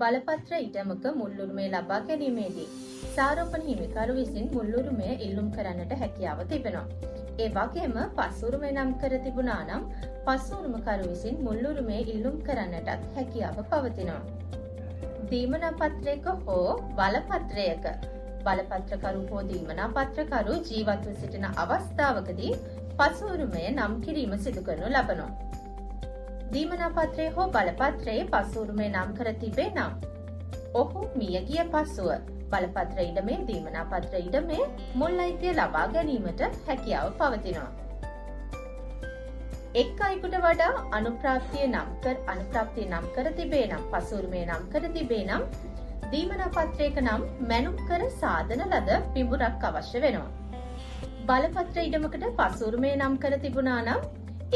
බලපත්‍ර ඉඩමක මුල්ලුරුමය ලබා ගැනීමේදී සාරෝපණ හිමිකරු විසින් මුල්ලුරුමය ඉල්ලුම් කරන්නට හැකියාව තිබෙනවා. ඒ වගේම පසුරුමය නම් කර තිබුණා නම් පසුරුමකරු විසින් මුල්ලුරුමය ඉල්ලුම් කරන්නටත් හැකියාව පවතිනවා. දීමනා පත්‍රයක හෝ බලපත්‍රයක බලපත්‍රකරු හෝ දීමනා පත්‍රකරු ජීවත්ව සිටින අවස්ථාවකදී පසුරුමය නම් කිරීම සිදු කරනු ලබනවා. දීමනා පත්‍රය හෝ බලපත්‍රයේ පසුරුමය නම් කර තිබේ නම් ඔහු මියගිය පසුව බලපත්‍ර ඉඩමේ දීමනා පත්‍ර ඉඩමේ මුල් අයිතිය ලබා ගැනීමට හැකියාව පවතිනවා. එක් අයෙකුට වඩා අනුප්‍රාප්තිය නම් කර තිබේ නම් පසුරුමය නම් කර තිබේ නම් දීමනා පත්‍රයක නම් මැනුම් කර සාදන ලද පිඹුරක් අවශ්‍ය වෙනවා. බලපත්‍ර ඉඩමකට පසුරුමය නම් කර තිබුණා නම්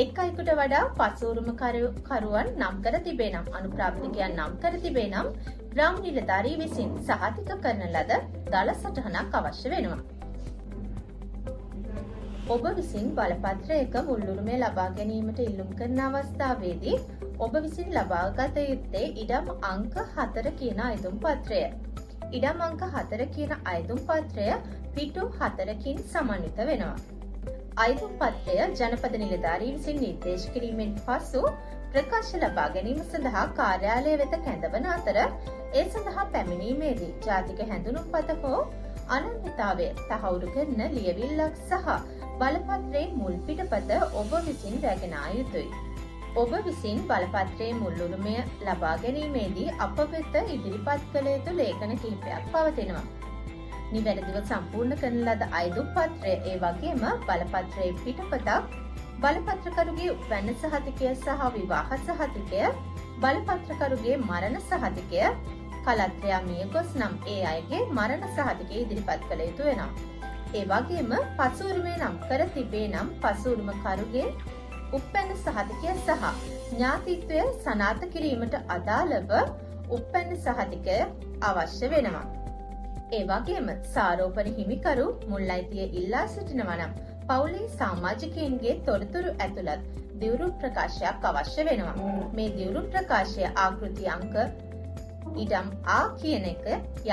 එක් අයෙකුට වඩා පසුරුමකරුවන් නම් කර තිබේ නම් අනුප්‍රාප්තිකයන් නම් කර තිබේ නම් ග්‍රාම නිලධාරී විසින් සහතික කරන ලද දළ සටහනක් අවශ්‍ය වෙනවා. ඔබ විසින් බලපත්‍රයක මුල්ලුරුමය ලබා ගැනීමට ඉල්ලුම් කරන අවස්ථාවේදී ඔබ විසින් ලබාගත යුත්තේ ඉඩම් අංක 4 කියන අයදුම් පත්‍රය. ඉඩම් අංක 4 කියන අයදුම් පත්‍රය පිටු 4කින් සමන්විත වෙනවා. අයදුම් පත්‍රය ජනපද නිලධාරී විසින් නිර්දේශ කිරීමෙන් පසු ප්‍රකාශ ලබා ගැනීම සඳහා කාර්යාලය වෙත කැඳවන අතර ඒ සඳහා පැමිණීමේදී ජාතික හැඳුනුම්පත හෝ අනන්‍යතාවය තහවුරු කරන ලියවිල්ලක් සහ බලපත්‍රයේ මුල් පිටපත ඔබ විසින් රැගෙන යුතුයි. ඔබ විසින් බලපත්‍රයේ මුල්ලුරුමය ලබා ගැනීමේදී අප වෙත ඉදිරිපත් කළ යුතු ලේඛන කිහිපයක් පවතිනවා. නිවැරදිව සම්පූර්ණ කරන ලද අයදුම් පත්‍රය ඒ වගේම බලපත්‍රයේ පිටපතක්, බලපත්‍රකරුගේ උපැන්න සහතිකය සහ විවාහ සහතිකය, බලපත්‍රකරුගේ මරණ සහතිකය, කලත්‍රයා මිය ගොස් නම් ඒ අයගේ මරණ සහතිකය ඉදිරිපත් කළ යුතු වෙනවා. ඒ වගේම පසුරුමය නම් කර තිබේ නම් පසුරුමකරුගේ උපැන්න සහතිකය සහ ඥාතිත්වය සනාථ කිරීමට අදාළව උපැන්න සහතිකය අවශ්‍ය වෙනවා. ඒ වගේම සාරෝපණ හිමිකරු මුල් අයිතිය ඉල්ලා සිටිනවා නම් පවුලේ සමාජිකයින්ගේ තොරතුරු ඇතුළත් දිවුරු ප්‍රකාශයක් අවශ්‍ය වෙනවා. මේ දිවුරු ප්‍රකාශය ආකෘති අංක ඉඩම් ආ කියන එක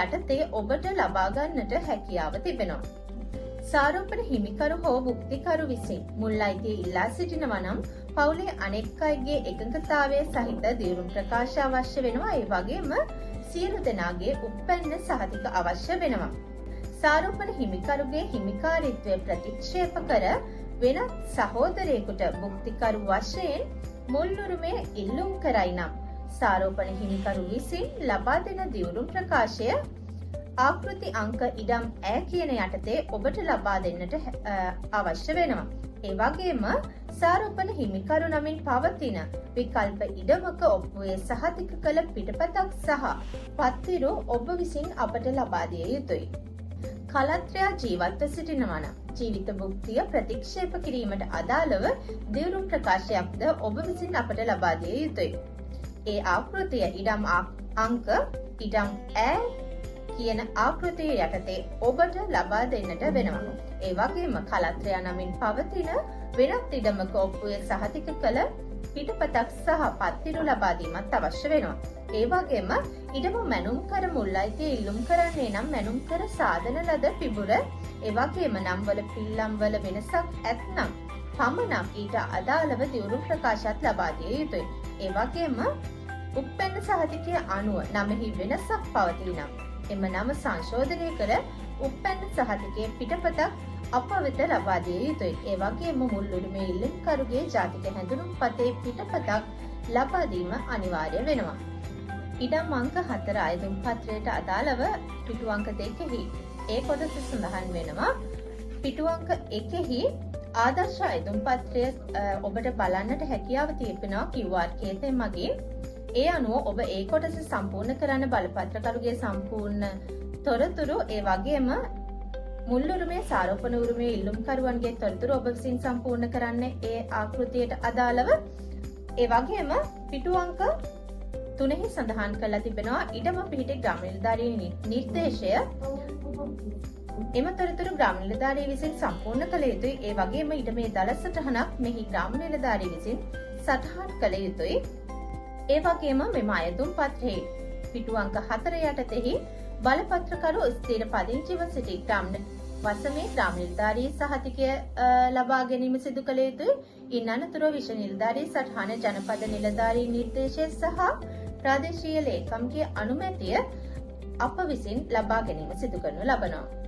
යටතේ ඔබට ලබා ගන්නට හැකියාව තිබෙනවා. සාරෝපණ හිමිකරු හෝ භුක්තිකරු විසින් මුල් අයිතිය ඉල්ලා සිටිනවා නම් පවුලේ අනෙක් අයගේ එකඟතාවය සහිත දිවුරු ප්‍රකාශ අවශ්‍ය වෙනවා. ඒ වගේම සියලු දෙනාගේ උපැන්න සහතික අවශ්‍ය වෙනවා. සාරෝපණ හිමිකරුගේ හිමිකාරීත්වය ප්‍රතික්ෂේප කර වෙනත් සහෝදරයෙකුට භුක්තිකරු වශයෙන් මුල්ලුරුමය ඉල්ලුම් කරයි නම් සාරෝපණ හිමිකරු විසින් ලබා දෙන දිවුරු ප්‍රකාශය ආකෘති අංක ඉඩම් ඈ කියන යටතේ ඔබට ලබා දෙන්නට අවශ්‍ය වෙනවා. ඒ වගේම සාරෝපණ හිමිකරු නමින් පවතින විකල්ප ඉඩමක ඔප්පුවේ සහතික කළ පිටපතක් සහ පත්තිරු ඔබ විසින් අපට ලබා දිය යුතුයි. කලත්‍රයා ජීවත්ව සිටිනවා නම් ජීවිත භුක්තිය ප්‍රතික්ෂේප කිරීමට අදාළව දිවුරු ප්‍රකාශයක්ද ඔබ විසින් අපට ලබා දිය යුතුයි. ඒ ආකෘතිය ඉඩම් අංක ඉඩම් ඈ කියන ආකෘතිය යටතේ ඔබට ලබා දෙන්නට වෙනවා. ඒ වගේම කලත්‍රයා නමින් පවතින වෙනත් ඉඩමක ඔප්පුවේ සහතික කළ පිටපතක් සහ පත්තිරු ලබා දීමත් අවශ්‍ය වෙනවා. ඒ වගේම ඉඩම මැනුම් කර මුල් අයිතිය ඉල්ලුම් කරන්නේ නම් මැනුම් කර සාදන ලද පිබුර, ඒ වගේම නම්වල පිල්ලම්වල වෙනසක් ඇත්නම් පමණක් ඊට අදාළව දිවුරු ප්‍රකාශات ලබා දිය යුතුයි. ඒ වගේම උපැන්න සහතිකය අනුව නමෙහි වෙනසක් පවතී නම් එම නම සංශෝධනය කර උපැන්න සහතිකයේ පිටපතක් අප වෙත ලබා දිය යුතුයි. ඒ වගේම මුල්ලුරුමය ඉල්ලුම්කරුගේ ජාතික හැඳුනුම්පතේ පිටපතක් ලබා දීම අනිවාර්ය වෙනවා. ඉඩම් අංක 4 අයදුම් පත්‍රයට අදාළව පිටු අංක 2හි ඒ කොටස සඳහන් වෙනවා. පිටු අංක 1හි ආදර්ශ අයදුම් පත්‍රය ඔබට බලන්නට හැකියාව තිබෙනවා QR කේතය මගින්. ඒ අනුව ඔබ ඒ කොටස සම්පූර්ණ කරන්න බලපත්‍රකරුගේ සම්පූර්ණ තොරතුරු, ඒ වගේම මුල්ලුරුමේ සාරෝපණ උරුමේ ඉල්ලුම්කරුවන්ගේ තොරතුරු ඔබ විසින් සම්පූර්ණ කරන්න ඒ ආකෘතියට අදාළව. ඒ වගේම පිටු අංක 3හි සඳහන් කරලා තිබෙනවා ඉඩම පිහිටි ග්‍රාම නිලධාරී නිර්දේශය. එම තොරතුරු ග්‍රාම නිලධාරී විසින් සම්පූර්ණ කළ යුතුයි. ඒ වගේම ඉඩමේ දළ සටහනක් මෙහි ග්‍රාම නිලධාරී විසින් සටහන් කළ යුතුයි. ඒ වගේම මෙම අයදුම් පත්‍රයේ පිටු අංක 4 යටතෙහි බලපත්‍රකරු ස්ථීර පදිංචිව සිටි වසමේ ග්‍රාම නිලධාරී සහතිකය ලබා ගැනීම සිදු කළ යුතුයි. ඉන් අනතුරුව විෂ නිලධාරී සටහන ජනපද නිලධාරී නිර්දේශය සහ ප්‍රාදේශීය ලේකම්ගේ අනුමැතිය අප විසින් ලබා ගැනීම සිදු කරනු ලබනවා.